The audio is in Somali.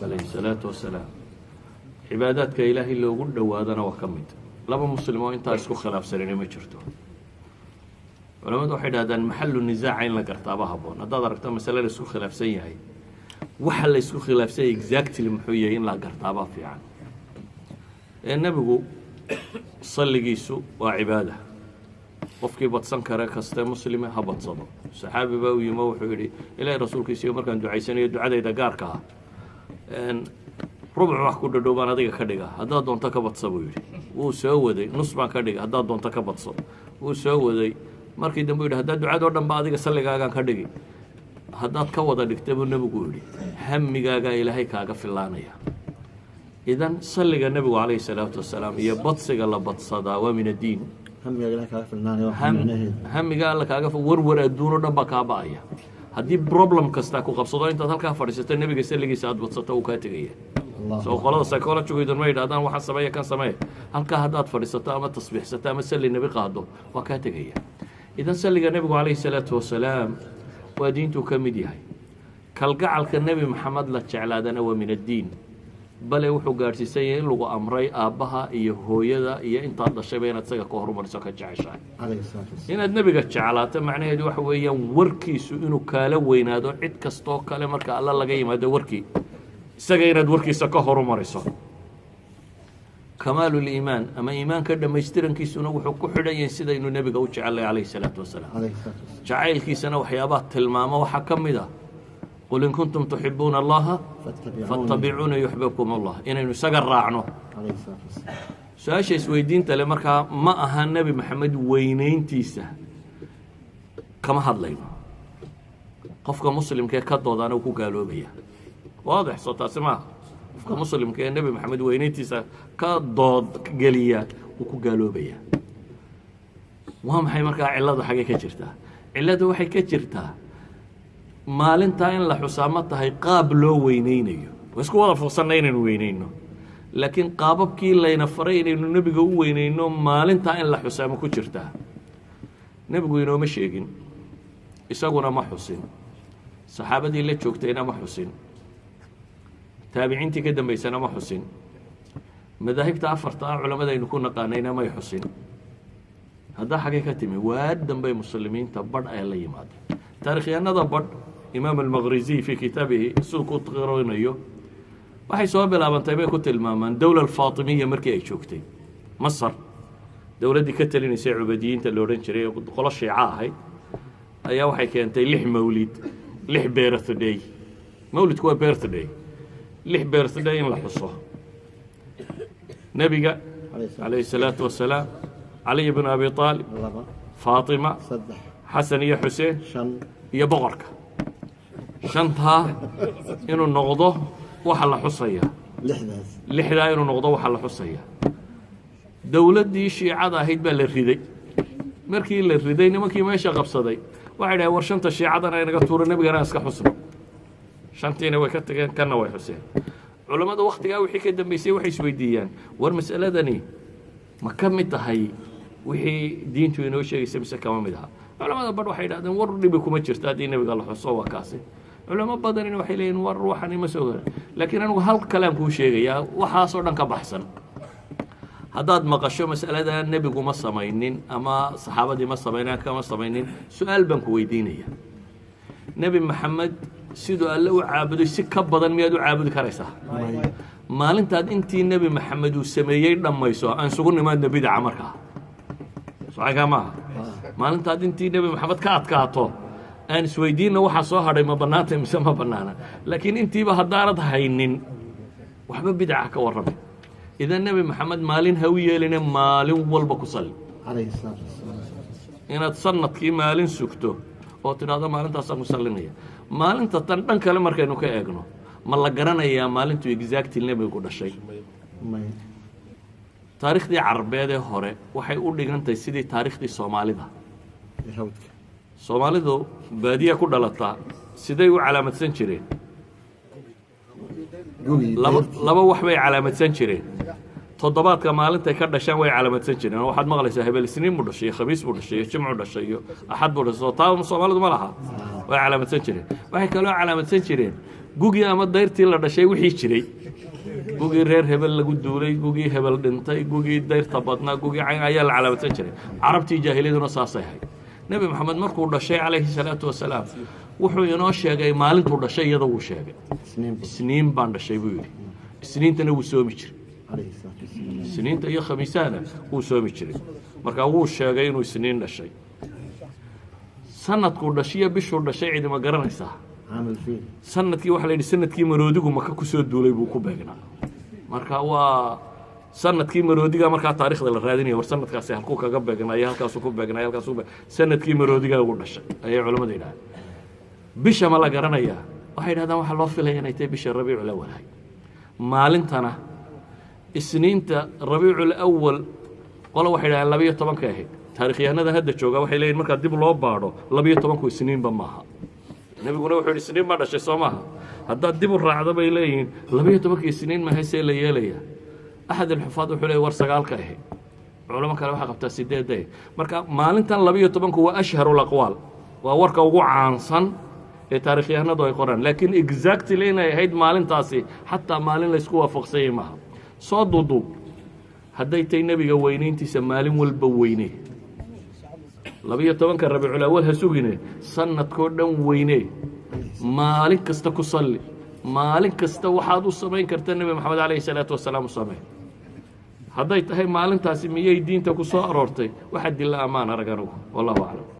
عليه الصلاة والسلام عباداتك إلهي لو قلت وهذا وكمد لما مسلمون انت اسكو خلاف سنين ما جرتو ولما واحد هذا محل النزاع عين لا قرطابها بون هذا دركت مساله اسكو خلاف سن yahay waxa la isku khilaafsay exactly muxuu yahay in la gartaaba fiican nabigu salligiisu waa cibaada qofkii badsan kara kasta muslime ha badsado saxaabi baa uu yimo wuxuu yiri ilaahay rasuulkiisa markaan ducaysanayo ducadayda gaarka ah rubuc wax ku dhadhoobaan adiga ka dhiga haddaad doonto ka badso buu yiri wuu soo waday nus baan ka dhiga haddaad doonto ka badso wuu soo waday markii dambe yiri haddaad ducada oo dhan ba adiga salligaagaan ka dhigi haddaad ka wada dhigta buu nabigu yiri hammigaaga ilaahay kaaga filaanaya idan salliga nabigu calayhi salaatu wasalaam iyo badsiga la badsadaa waa min addiin hamiga alla kaaga warwar adduun oo dhan baa kaa ba'aya haddii problem kasta ku qabsado intaad halkaa fadhiisato nabiga salligiisa aad badsato uu kaa tegaya soo qolada psychology-gu ma yidhahdaan waxaan sameeya kan sameeya halkaa haddaad fadhiisato ama tasbiixsato ama salli nabi qaado waa kaa tegaya idan salliga nabigu calayhi salaatu wasalaam waa diintuu ka mid yahay kalgacalka nebi maxamed la jeclaadana waa min addiin bale wuxuu gaadhsiisan yahay in lagu amray aabbaha iyo hooyada iyo intaad dhashayba inaad isaga ka horumariso ka jeceshahay inaad nebiga jeclaato macnaheedu waxa weeyaan warkiisu inuu kaala weynaado cid kastoo kale marka alla laga yimaado warkii isaga inaad warkiisa ka horumariso كمال الإيمان أما إيمان كده مجترن كيسونه وحكو حدا ينسيدا إنه نبي قوي عليه عليه الصلاة والسلام جعل كيسنا وحيابات الماما وحكم ده قل إن كنتم تحبون الله فاتبعون يحببكم الله إنه سجر راعنه سؤال شيء سويدين تلمركها ما أها النبي محمد وينين تيسه كما هذلين قفك مسلم كي كدو دانا وكو قالوا بيا واضح صوت اسمع مسلم كان النبي محمد وينيتيسا كضاد قليا وكو قالوا بيا وهم حي مركا علده حاجه كجرتا علده waxay ka jirtaa maalinta in la xusaamata hay qaab loo weyneynayo isku wada fursanayna in weyneyno laakiin qaababkii layna faray inaynu nabiga u weyneyno maalinta in la xusaamo ku jirtaa nabigu inoo ma sheegin isaguna ma xusin saxaabadii la joogtayna ma xusin تابعينتي كده بيسنا ما حسين مذاهب تأفرت علماء إنه كنا قانينا ما يحسين هذا حقيقة تمي وادم بين مسلمين تبرد أهلي ماد تاريخي أنا ضبط إمام المغريزي في كتابه سوق غيرينيو waxay soo bilaabantay bay ku tilmaamaan dawlad Faatimiyya markii ay joogtay Masar dawladii ka talinaysay Ubaydiyinta loo oran jiray qolo Shiica ahayd ayaa waxay keentay 6 mawlid 6 birthday mawlidku waa birthday 6 birthday in la xuso nabiga عليه الصلاة والسلام علي بن أبي طالب فاطمة حسن يا حسين يا بغرك شنطها إنه النقضه وحل حصية لحدا إنه النقضه وحل حصية دولة دي شيعة هيد بالردي مركي الردي نمكي ما يشغب صدي واحد هو شنطة الشيعة أنا قطور النبي أنا أسكح حسن شنطين وكت كنا ويا حسين علماء وقت جاء وحكي دم بيسوي وحي سويديان والمسألة دني ما كم متهاي وحي دين توينو شيء يسمى كمان مدها علماء برضو حيدا دم ورد بكم تشرت دين نبي الله حصوا كاسي علماء بدن إنه حيلين وروحني مسؤول لكن أنا هالكلام كل شيء يا وحاصرنا كبحثن هذا ما قشوا مسألة ده النبي قوم الصماينين أما صحابة دي ما الصماينين كما الصماينين سؤال بنكوي دينية نبي محمد سيدو قال له عابد سكة بدن ميادو عابد كريسة ما أنت أنتي النبي محمد والسميين لما يسوع أن سقولنا ما النبي ده عمرها صحيح كما ما أنت أنتي النبي محمد كاتو أن سويدين وحصوها ما بناتهم مسمى بنانا لكن أنتي بهالدارة هينين وحبب بدعة كوربي إذا النبي محمد مالين هوية لنا مالين والبكوصل عليه الصلاة والسلام إن تصنت كي مالين سكتو oo tiraado maalintaas aan musallinaya maalinta tan dhan kale markaynu ka eegno ma la garanayaa maalintu exactly nabigu dhashay taariikhdii carbeed ee hore waxay u dhigantay sidii taariikhdii Soomaalida Soomaalidu baadiya ku dhalataa siday u calaamadsan jireen laba wax bay calaamadsan jireen toddobaadka maalinta ka dhashaan way calaamadsan jireen waxaad maqlaysaa hebel isniin buu dhashay khamiis buu dhashay jimco dhashay axad buu dhashay taa Soomaalidu ma laha way calaamadsan jireen waxay kaloo calaamadsan jireen gugii ama dayrtii la dhashay wixii jiray gugii reer hebel lagu duulay gugii hebel dhintay gugii dayrta badnaa gugii cayn ayaa la calaamadsan jiray carabtii jaahiliyaduna saasay ahayd nebi maxamed markuu dhashay calayhi salaatu wasalaam wuxuu inoo sheegay maalintuu dhashay iyada wuu sheegay isniin baan dhashay buu yidhi isniintana wuu soomi jiray isniinta iyo khamiisahana wuu soomi jiray markaa wuu sheegay inuu isniin dhashay sanadkuu dhashiyo bishuu dhashay cidima garanaysaa sanadkii waxaa la yidhi sanadkii maroodigu maka ku soo duulay buu ku beegnaa marka waa sanadkii maroodiga markaa taariikhda la raadinaya war sanadkaasi halkuu kaga beegnaayo halkaasuu ku beegnaayo halkaasuu sanadkii maroodiga ugu dhashay ayay culimmadu yidhahdeen bisha ma la garanayaa waxay yidhahdaan waxaa loo filaya inay tahay bisha rabiicul awal ahay maalintana isniinta rabiicul awal qolo waxay yidhahdeen 12 ahayd taarikhyahanada hadda jooga waxay leeyihin markaa dib loo baadho 12 isniinba maaha nebiguna wuxuu yidhi isniin baa dhashay soo maaha haddaad dib u raacdo bay leeyihiin 12 isniin ma haysee la yeelaya axad alxufaad wuxuu leeyahy war 9 ahayd culamo kale waxaa qabtaa 8 marka maalintan 12 waa ashharu laqwaal waa warka ugu caansan ee taarikhyahanadu ay qoraan laakiin exactly inay ahayd maalintaasi xataa maalin laysku waafaqsanyay maaha soo duuduub hadday tay nebiga weynayntiisa maalin walba weyne 12 rabiicul awal ha sugine sanadkoo dhan weyne maalin kasta ku salli maalin kasta waxaad u samayn karta nebi maxamed calayhi salaatu wasalaam u samee hadday tahay maalintaasi miyay diinta ku soo aroortay waxaa dilla ammaan arag anugu wallahu aclam